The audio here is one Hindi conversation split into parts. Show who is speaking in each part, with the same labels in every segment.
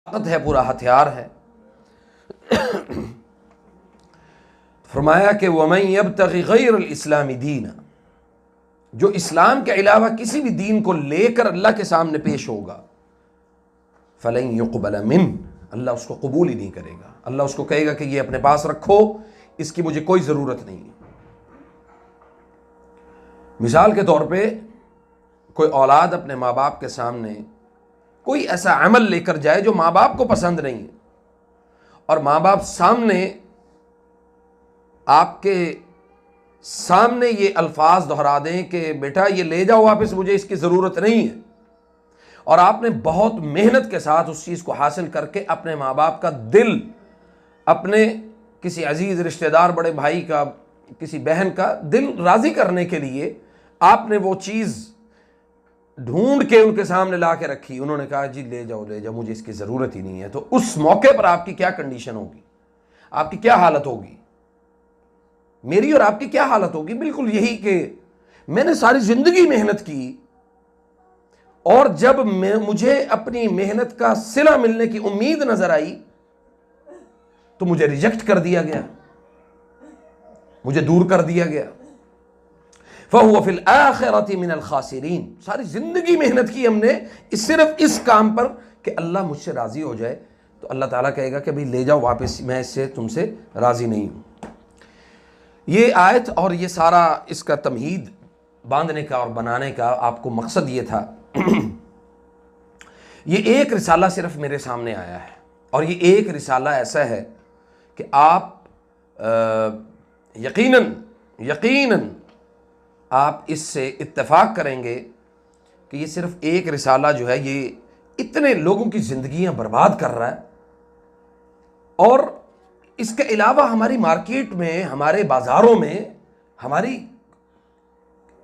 Speaker 1: ताकत है, पूरा हथियार है। फरमाया कि वमन यब्तगी गैरल इस्लामी दीना, जो इस्लाम के अलावा किसी भी दीन को लेकर अल्लाह के सामने पेश होगा, फलन युक़बल मिन, अल्लाह उसको कबूल ही नहीं करेगा। अल्लाह उसको कहेगा कि ये अपने पास रखो, इसकी मुझे कोई ज़रूरत नहीं है। मिसाल के तौर पे कोई औलाद अपने माँ बाप के सामने कोई ऐसा अमल लेकर जाए जो माँ बाप को पसंद नहीं है, और माँ बाप सामने आपके सामने ये अल्फाज दोहरा दें कि बेटा ये ले जाओ वापस, मुझे इसकी ज़रूरत नहीं है, और आपने बहुत मेहनत के साथ उस चीज़ को हासिल करके अपने माँ बाप का दिल, अपने किसी अजीज़ रिश्तेदार, बड़े भाई का, किसी बहन का दिल राज़ी करने के लिए आपने वो चीज़ ढूंढ के उनके सामने ला के रखी, उन्होंने कहा जी ले जाओ ले जाओ, मुझे इसकी ज़रूरत ही नहीं है, तो उस मौके पर आपकी क्या कंडीशन होगी, आपकी क्या हालत होगी, मेरी और आपकी क्या हालत होगी? बिल्कुल यही कि मैंने सारी ज़िंदगी मेहनत की, और जब मुझे अपनी मेहनत का सिला मिलने की उम्मीद नज़र आई तो मुझे रिजेक्ट कर दिया गया, मुझे दूर कर दिया गया। फ़हुव फ़िल आखिरति मिनल खासिरीन, सारी ज़िंदगी मेहनत की हमने सिर्फ इस काम पर कि अल्लाह मुझसे राज़ी हो जाए, तो अल्लाह ताला कहेगा कि भाई ले जाओ वापस, मैं इससे तुमसे राज़ी नहीं हूँ। ये आयत और ये सारा इसका तमहीद बांधने का और बनाने का आपको मकसद ये था। ये एक रिसाला सिर्फ मेरे सामने आया है, और ये एक रिसाला ऐसा है कि आप यकीनन आप इससे इत्तेफाक करेंगे कि ये सिर्फ एक रिसाला जो है ये इतने लोगों की ज़िंदगियां बर्बाद कर रहा है, और इसके अलावा हमारी मार्केट में, हमारे बाज़ारों में, हमारी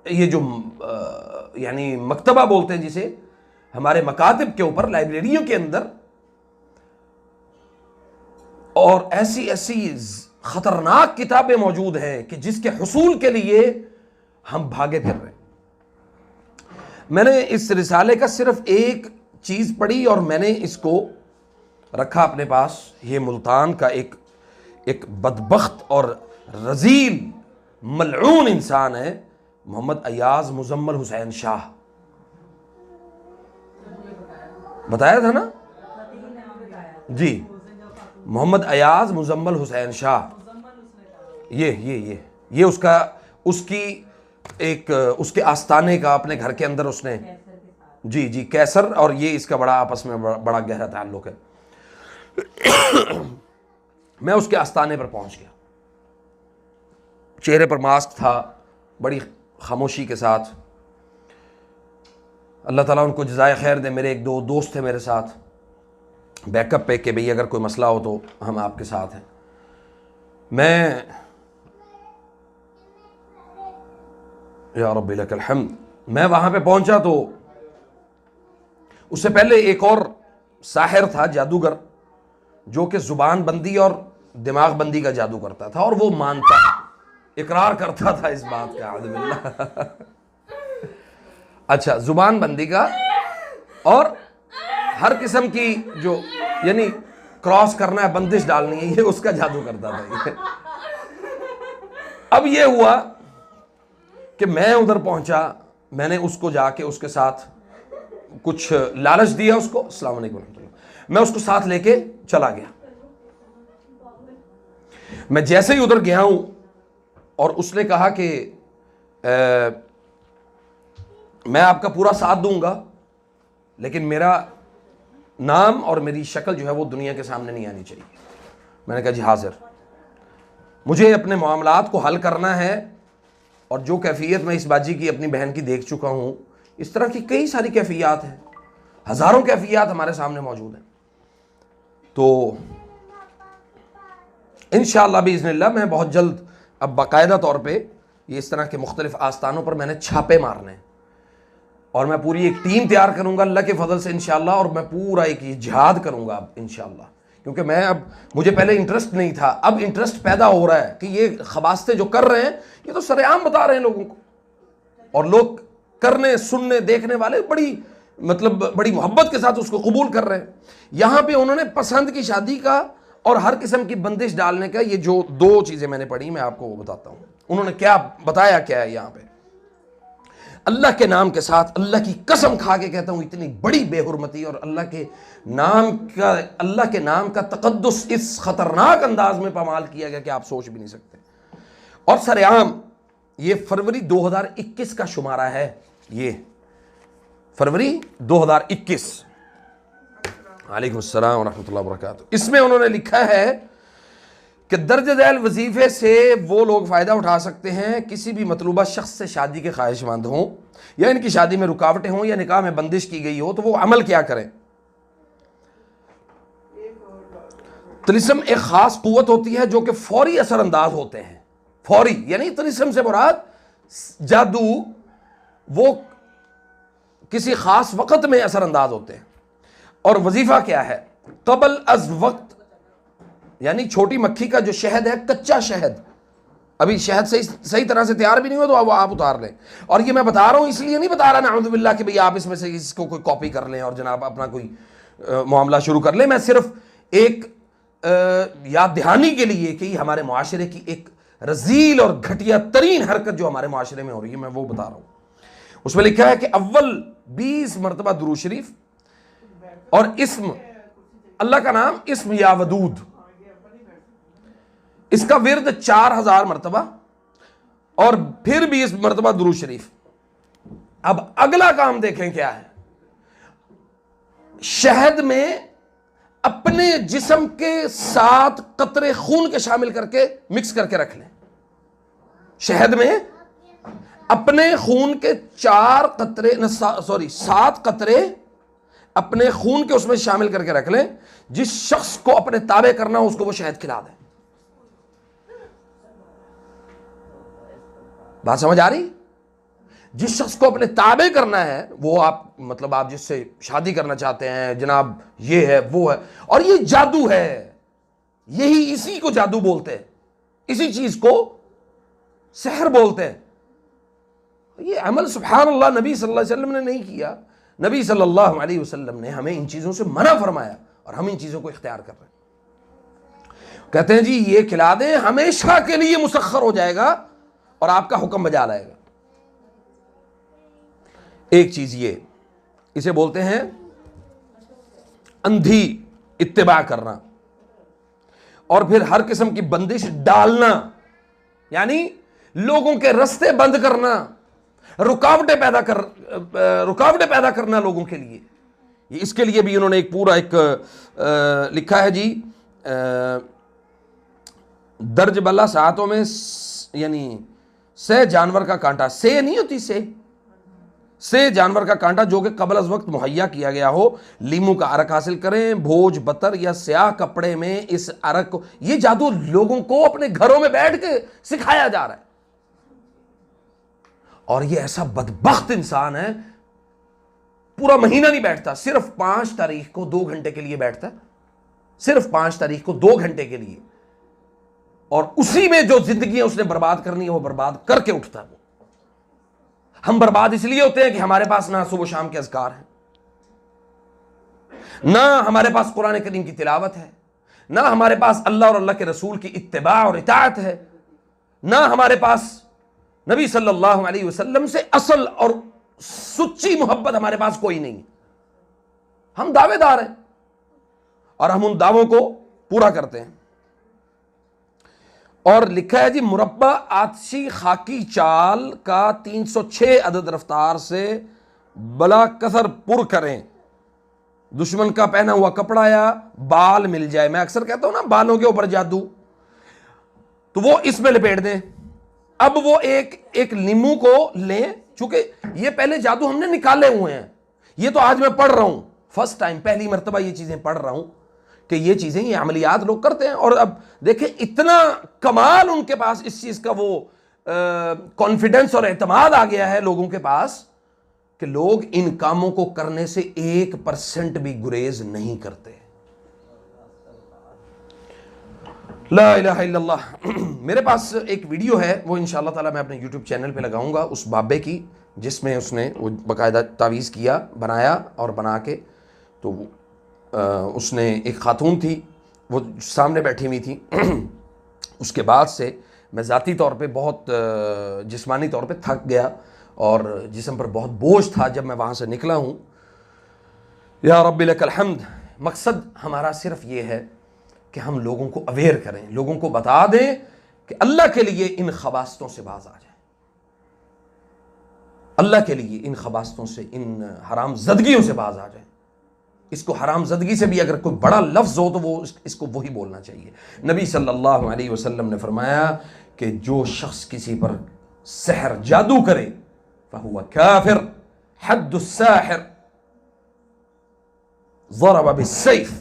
Speaker 1: ये जो यानी मकतबा बोलते हैं जिसे, हमारे मकातिब के ऊपर, लाइब्रेरियों के अंदर, और ऐसी ऐसी ख़तरनाक किताबें मौजूद हैं कि जिसके हुसूल के लिए हम भागे फिर रहे हैं। मैंने इस रिसाले का सिर्फ एक चीज़ पढ़ी और मैंने इसको रखा अपने पास। ये मुल्तान का एक बदबख्त और रजील मलऊन इंसान है, मोहम्मद अयाज मुजम्मल हुसैन शाह। बताया था ना जी, मोहम्मद अयाज मुजम्मल हुसैन शाह। ये उसके आस्थाने का अपने घर के अंदर उसने जी कैसर, और ये इसका बड़ा आपस में बड़ा गहरा ताल्लुक है। मैं उसके आस्थाने पर पहुंच गया, चेहरे पर मास्क था, बड़ी खामोशी के साथ। अल्लाह ताला उनको जज़ाए खैर दे। मेरे एक दो दोस्त थे मेरे साथ बैकअप पे कि भाई अगर कोई मसला हो तो हम आपके साथ हैं। मैं या रब्बी लकल हम्द, मैं वहाँ पे पहुँचा तो उससे पहले एक और साहिर था, जादूगर, जो कि ज़ुबान बंदी और दिमाग बंदी का जादू करता था, और वो मानता, इकरार करता था इस बात का, अल्हम्दुलिल्लाह। अच्छा, ज़ुबान बंदी का और हर किस्म की जो यानी क्रॉस करना है, बंदिश डालनी है, ये उसका जादू करता था ये। अब ये हुआ कि मैं उधर पहुंचा, मैंने उसको जाके उसके साथ कुछ लालच दिया उसको, अस्सलाम वालेकुम, मैं उसको साथ लेके चला गया। मैं जैसे ही उधर गया हूं और उसने कहा कि मैं आपका पूरा साथ दूंगा, लेकिन मेरा नाम और मेरी शक्ल जो है वो दुनिया के सामने नहीं आनी चाहिए। मैंने कहा जी हाजिर, मुझे अपने मामलात को हल करना है, और जो कैफियत मैं इस बाजी की अपनी बहन की देख चुका हूँ, इस तरह की कई सारी कैफियत हैं, हज़ारों कैफियत हमारे सामने मौजूद हैं। तो इंशाअल्लाह बिइज़्निल्लाह मैं बहुत जल्द अब बाकायदा तौर पे ये इस तरह के मुख्तलिफ आस्थानों पर मैंने छापे मारने हैं, और मैं पूरी एक टीम तैयार करूँगा अल्लाह के फजल से इंशाअल्लाह, और मैं पूरा एक जिहाद करूँगा अब इंशाअल्लाह, क्योंकि मुझे पहले इंटरेस्ट नहीं था, अब इंटरेस्ट पैदा हो रहा है कि ये खबास्ते जो कर रहे हैं ये तो सरेआम बता रहे हैं लोगों को, और लोग करने, सुनने, देखने वाले बड़ी मतलब बड़ी मोहब्बत के साथ उसको कबूल कर रहे हैं। यहां पे उन्होंने पसंद की शादी का और हर किस्म की बंदिश डालने का, ये जो दो चीजें मैंने पढ़ी मैं आपको वो बताता हूं। उन्होंने क्या बताया, क्या है यहां पे, अल्लाह के नाम के साथ, अल्लाह की कसम खा के कहता हूं, इतनी बड़ी बेहुरमती और अल्लाह के नाम का तकद्दुस इस खतरनाक अंदाज में पामाल किया गया कि आप सोच भी नहीं सकते। और सरेआम ये फरवरी 2021 का शुमारा है, ये फरवरी 2021। वालेकुम अस्सलाम व रहमतुल्लाहि व बरकातुहू। इसमें उन्होंने लिखा है कि दर्ज झैल वजीफे से वो लोग फ़ायदा उठा सकते हैं किसी भी मतलूबा शख्स से शादी के ख्वाहिशमंद हों या इनकी शादी में रुकावटें हों या निकाह में बंदिश की गई हो, तो वो अमल क्या करें। तिलिस्म एक ख़ास क़ुव्वत होती है जो कि फौरी असरअंदाज होते हैं। फौरी यानी तिलिस्म से मुराद जादू, वो किसी ख़ास वक़्त में असरअंदाज होते हैं। और वजीफ़ा क्या है, कबल अज वक्त, यानी छोटी मक्खी का जो शहद है, कच्चा शहद, अभी शहद सही तरह से तैयार भी नहीं हो तो आप उतार लें। और ये मैं बता रहा हूं, इसलिए नहीं बता रहा नाउज़ुबिल्लाह कि भाई आप इसमें से इसको कोई कॉपी कर लें और जनाब अपना कोई मामला शुरू कर लें। मैं सिर्फ एक याद दहानी के लिए कि हमारे मुआशरे की एक रजील और घटिया तरीन हरकत जो हमारे मुआशरे में हो रही है, मैं वो बता रहा हूं। उसमें लिखा है कि अव्वल 20 मरतबा दुरूद शरीफ और इस्म, अल्लाह का नाम इस्म या वदूद, इसका विर्द 4000 मरतबा और फिर 20 मरतबा दुरूद शरीफ। अब अगला काम देखें क्या है, शहद में अपने जिस्म के 7 कतरे खून के शामिल करके मिक्स करके रख लें। शहद में अपने खून के 7 कतरे अपने खून के उसमें शामिल करके रख लें। जिस शख्स को अपने ताबे करना हो उसको वो शहद खिला दें। बात समझ आ रही? जिस शख्स को अपने ताबे करना है, वो आप मतलब आप जिससे शादी करना चाहते हैं, जनाब ये है वो है, और ये जादू है, यही इसी को जादू बोलते हैं, इसी चीज को सहर बोलते हैं। ये अमल सुभान अल्लाह नबी सल्लल्लाहु अलैहि वसल्लम ने नहीं किया। नबी सल्लल्लाहु अलैहि वसल्लम ने हमें इन चीजों से मना फरमाया और हम इन चीजों को इख्तियार कर रहे हैं। कहते हैं जी ये खिला दें, हमेशा के लिए मुसख्खर हो जाएगा और आपका हुक्म बजा लाएगा। एक चीज ये, इसे बोलते हैं अंधी इत्तिबा करना, और फिर हर किस्म की बंदिश डालना, यानी लोगों के रास्ते बंद करना, रुकावटें पैदा करना लोगों के लिए। इसके लिए भी उन्होंने एक पूरा लिखा है जी, दर्ज बल्ला सातों में, यानी से जानवर का कांटा, से नहीं होती से जानवर का कांटा जो कि कबल अज वक्त मुहैया किया गया हो, लीमू का अरक हासिल करें, भोज बतर या स्याह कपड़े में इस अरक को। ये जादू लोगों को अपने घरों में बैठ के सिखाया जा रहा है। और ये ऐसा बदबख्त इंसान है, पूरा महीना नहीं बैठता, सिर्फ 5 तारीख को 2 घंटे के लिए बैठता है, सिर्फ 5 तारीख को 2 घंटे के लिए, और उसी में जो जिंदगी उसने बर्बाद करनी है वो बर्बाद करके उठता है। हम बर्बाद इसलिए होते हैं कि हमारे पास ना सुबह शाम के अज़कार हैं, ना हमारे पास कुरान करीम की तिलावत है, ना हमारे पास अल्लाह और अल्लाह के रसूल की इत्तिबा और इताअत है, ना हमारे पास नबी सल्लल्लाहु अलैहि वसल्लम से असल और सच्ची मोहब्बत हमारे पास कोई नहीं। हम दावेदार हैं और हम उन दावों को पूरा करते हैं। और लिखा है जी, मुरब्बा आतशी खाकी चाल का 306 अदद रफ्तार से बला कसर पुर करें, दुश्मन का पहना हुआ कपड़ा या बाल मिल जाए। मैं अक्सर कहता हूं ना, बालों के ऊपर जादू, तो वो इसमें लपेट दें। अब वो एक नींबू को लें, चूंकि ये पहले जादू हमने निकाले हुए हैं, ये तो आज मैं पढ़ रहा हूं, फर्स्ट टाइम पहली मरतबा ये चीजें पढ़ रहा हूं कि ये चीजें, ये अमलियात लोग करते हैं। और अब देखें इतना कमाल उनके पास इस चीज का वो कॉन्फिडेंस और एतमाद आ गया है लोगों के पास कि लोग इन कामों को करने से 1% भी गुरेज नहीं करते। ला इलाहा इल्लल्लाह। मेरे पास एक वीडियो है, वो इंशाअल्लाह ताला मैं अपने YouTube चैनल पे लगाऊंगा, उस बाबे की जिसमें उसने वो बाकायदा तावीज़ किया, बनाया और बना के तो उसने एक खातून थी वो सामने बैठी हुई थी। उसके बाद से मैं ज़ाती तौर पे बहुत जिस्मानी तौर पे थक गया और जिस्म पर बहुत बोझ था जब मैं वहाँ से निकला हूँ। या रब्बी लकल हम्द। मकसद हमारा सिर्फ ये है कि हम लोगों को अवेयर करें, लोगों को बता दें कि अल्लाह के लिए इन खबास्तों से बाज आ जाए, अल्लाह के लिए इन खबास्तों से, इन हराम ज़दगियों से बाज आ जाए। इसको हराम ज़दगी से भी अगर कोई बड़ा लफ्ज़ हो तो वो इसको वही बोलना चाहिए। नबी सल्लल्लाहु अलैहि वसल्लम ने फरमाया कि जो शख्स किसी पर सहर जादू करे फहुवा काफिर हद्दुस्साहिर ज़रब बिस्सैफ।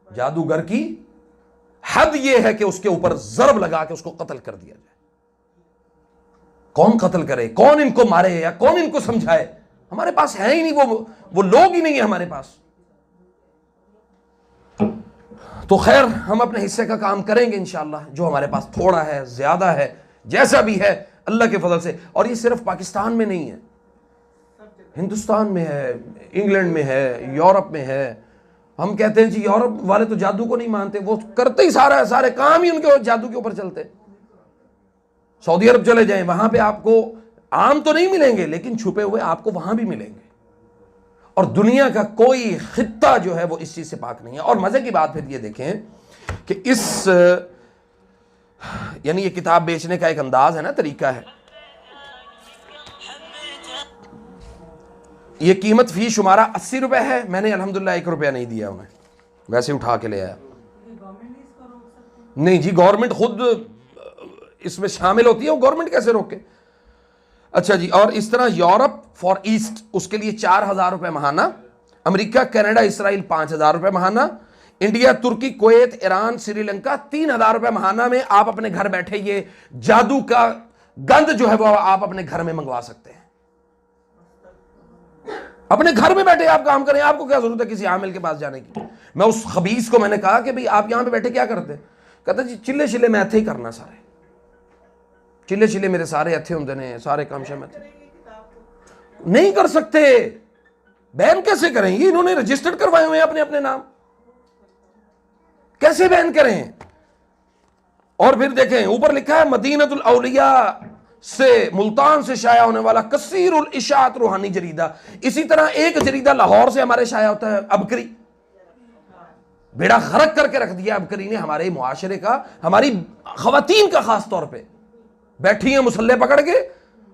Speaker 1: जादूगर की हद यह है कि उसके ऊपर ज़रब लगा के उसको कत्ल कर दिया जाए। कौन कत्ल करे, कौन इनको मारे या कौन इनको समझाए? हमारे पास है ही नहीं, वो लोग ही नहीं है हमारे पास। तो खैर हम अपने हिस्से का काम करेंगे इंशाअल्लाह, जो हमारे पास थोड़ा है, ज्यादा है, जैसा भी है अल्लाह के फजल से। और ये सिर्फ पाकिस्तान में नहीं है, हिंदुस्तान में है, इंग्लैंड में है, यूरोप में है। हम कहते हैं जी यूरोप वाले तो जादू को नहीं मानते, वो करते ही सारे काम ही उनके जादू के ऊपर चलते। सऊदी अरब चले जाएं, वहां पे आपको आम तो नहीं मिलेंगे लेकिन छुपे हुए आपको वहां भी मिलेंगे। और दुनिया का कोई खित्ता जो है वो इस चीज से पाक नहीं है। और मजे की बात फिर ये देखें कि इस यानी ये किताब बेचने का एक अंदाज है ना, तरीका है। ये कीमत फी शुमारा 80 रुपए है। मैंने अल्हम्दुलिल्लाह 1 रुपया नहीं दिया उन्हें, वैसे उठा के ले आया। नहीं जी, गवर्नमेंट खुद इसमें शामिल होती है, वो गवर्नमेंट कैसे रोके? अच्छा जी, और इस तरह यूरोप फॉर ईस्ट उसके लिए 4,000 रुपए महाना, अमेरिका, कनाडा, इसराइल 5,000 रुपए महाना, इंडिया, तुर्की, कुवैत, ईरान, श्रीलंका 3,000 रुपए महाना में आप अपने घर बैठे ये जादू का गंध जो है वो आप अपने घर में मंगवा सकते हैं। अपने घर में बैठे आप काम करें, आपको क्या जरूरत है किसी आमिल के पास जाने की? मैं उस खबीस को मैंने कहा कि भाई आप यहां पे बैठे क्या करते? कहते जी चिल्ले चिल्ले मैं इत्थे ही करना, सारे चिल्ले चिल्ले मेरे सारे इत्थे होंदे ने, सारे काम शे मैं नहीं कर सकते। बैन कैसे करेंगे? इन्होंने रजिस्टर्ड करवाए हुए हैं अपने अपने नाम, कैसे बैन करें? और फिर देखें ऊपर लिखा है मदीनतुल औलिया से, मुल्तान से शाया होने वाला कसीरुल इशात रूहानी जरीदा। इसी तरह एक जरीदा लाहौर से हमारे शाया होता है, अबकरी। बेड़ा खरक करके रख दिया अबकरी ने हमारे मुआशरे का, हमारी खवातीन का खास तौर पे। बैठी है मुसल्ले पकड़ के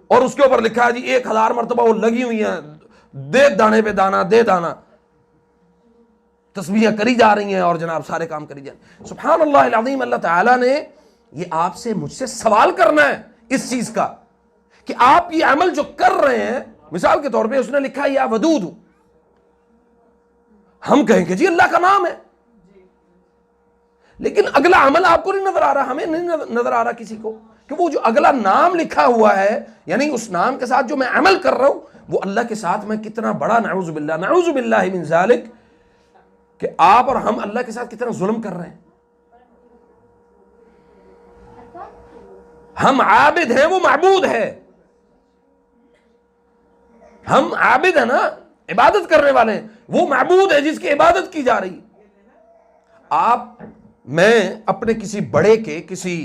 Speaker 1: और उसके ऊपर लिखा है जी 1000 मरतबा वो लगी हुई है, दे दाने पे दाना, दे दाना, तस्बीहें करी जा रही हैं और जनाब सारे काम करी जा रहे हैं। सुभान अल्लाह अज़ीम। अल्लाह ताला ने ये आपसे मुझसे सवाल करना है इस चीज का कि आप ये अमल जो कर रहे हैं, मिसाल के तौर पे उसने लिखा या वदूद, हम कहेंगे जी अल्लाह का नाम है, लेकिन अगला अमल आपको नहीं नजर आ रहा, हमें नहीं नजर आ रहा किसी को कि वो जो अगला नाम लिखा हुआ है, यानी उस नाम के साथ जो मैं अमल कर रहा हूं वो अल्लाह के साथ मैं कितना बड़ा नऊज़ु बिल्लाहि मिन ज़ालिक, कि आप और हम अल्लाह के साथ कितना जुल्म कर रहे हैं। हम आबिद हैं, वो माबूद है। हम आबिद है ना, इबादत करने वाले हैं, वो माबूद है जिसकी इबादत की जा रही। आप मैं अपने किसी बड़े के, किसी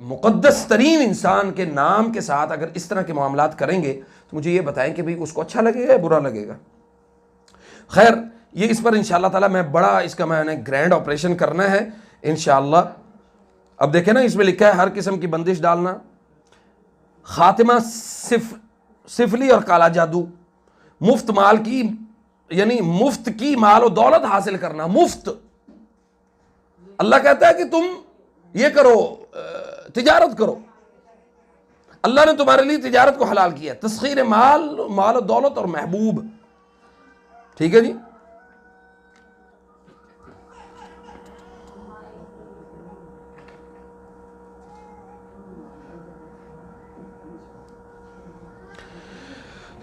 Speaker 1: मुकद्दस तरीन इंसान के नाम के साथ अगर इस तरह के मामलात करेंगे तो मुझे ये बताएं कि भाई उसको अच्छा लगेगा या बुरा लगेगा? खैर ये इस पर इंशाअल्लाह ताला मैं बड़ा इसका मैंने ग्रैंड ऑपरेशन करना है इंशाअल्लाह। अब देखें ना, इसमें लिखा है हर किस्म की बंदिश डालना, खातिमा सिफली और काला जादू, मुफ्त माल की यानी मुफ्त की माल और दौलत हासिल करना, मुफ्त। अल्लाह कहता है कि तुम ये करो, तिजारत करो। अल्लाह ने तुम्हारे लिए तिजारत को हलाल किया, तस्खीर माल और दौलत और महबूब। ठीक है जी।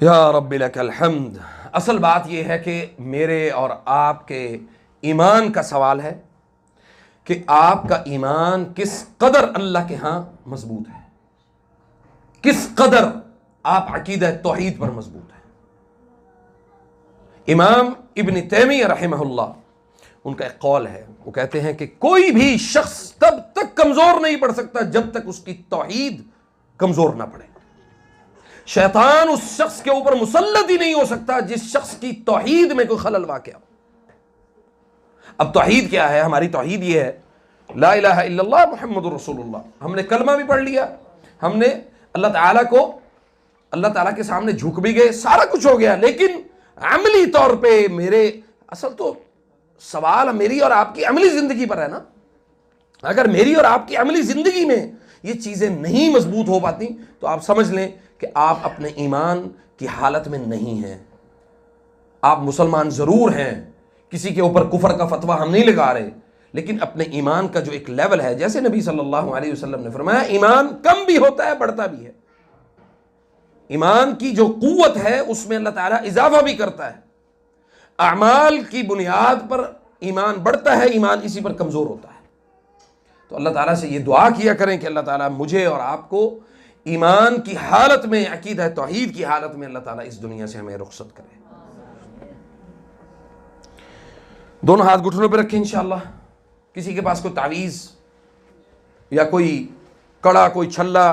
Speaker 1: या रब्बी लकल हम्द। असल बात यह है कि मेरे और आपके ईमान का सवाल है कि आपका ईमान किस कदर अल्लाह के यहां मजबूत है, किस कदर आप अकीदा तौहीद पर मजबूत हैं। इमाम इब्न तैमिय्या रहमहुल्लाह, उनका एक कौल है, वो कहते हैं कि कोई भी शख्स तब तक कमजोर नहीं पड़ सकता जब तक उसकी तौहीद कमजोर ना पड़े। शैतान उस शख्स के ऊपर मुसल्लत ही नहीं हो सकता जिस शख्स की तौहीद में कोई खलल वाक़या हो। अब तौहीद क्या है? हमारी तौहीद ये है, ला इलाहा इल्लल्लाह मुहम्मदुर रसूलुल्लाह। हमने कलमा भी पढ़ लिया, हमने अल्लाह ताला के सामने झुक भी गए, सारा कुछ हो गया, लेकिन अमली तौर पे असल तो सवाल मेरी और आपकी अमली जिंदगी पर है ना। अगर मेरी और आपकी अमली जिंदगी में ये चीजें नहीं मजबूत हो पाती तो आप समझ लें कि आप अपने ईमान की हालत में नहीं हैं। आप मुसलमान जरूर हैं, किसी के ऊपर कुफर का फतवा हम नहीं लगा रहे, लेकिन अपने ईमान का जो एक लेवल है, जैसे नबी सल्लल्लाहु अलैहि वसल्लम ने फरमाया, ईमान कम भी होता है, बढ़ता भी है। ईमान की जो कुव्वत है उसमें अल्लाह ताला इजाफा भी करता है। अमाल की बुनियाद पर ईमान बढ़ता है, ईमान इसी पर कमजोर होता है। तो अल्लाह ताला से ये दुआ किया करें कि अल्लाह ताला मुझे और आपको ईमान की हालत में, अकीदा तौहीद की हालत में अल्लाह ताला इस दुनिया से हमें रुखसत करे। दोनों हाथ घुटनों पे रखें इंशाअल्लाह। किसी के पास कोई तावीज़ या कोई कड़ा, कोई छल्ला,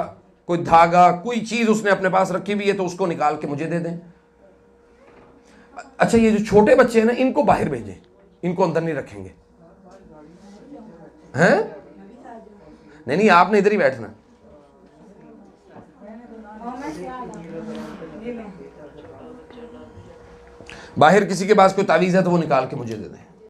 Speaker 1: कोई धागा, कोई चीज़ उसने अपने पास रखी हुई है तो उसको निकाल के मुझे दे दें। अच्छा, ये जो छोटे बच्चे हैं ना, इनको बाहर भेजें, इनको अंदर नहीं रखेंगे। हैं? नहीं, आपने इधर ही बैठना। बाहर किसी के पास कोई तावीज़ है तो वो निकाल के मुझे दे दें।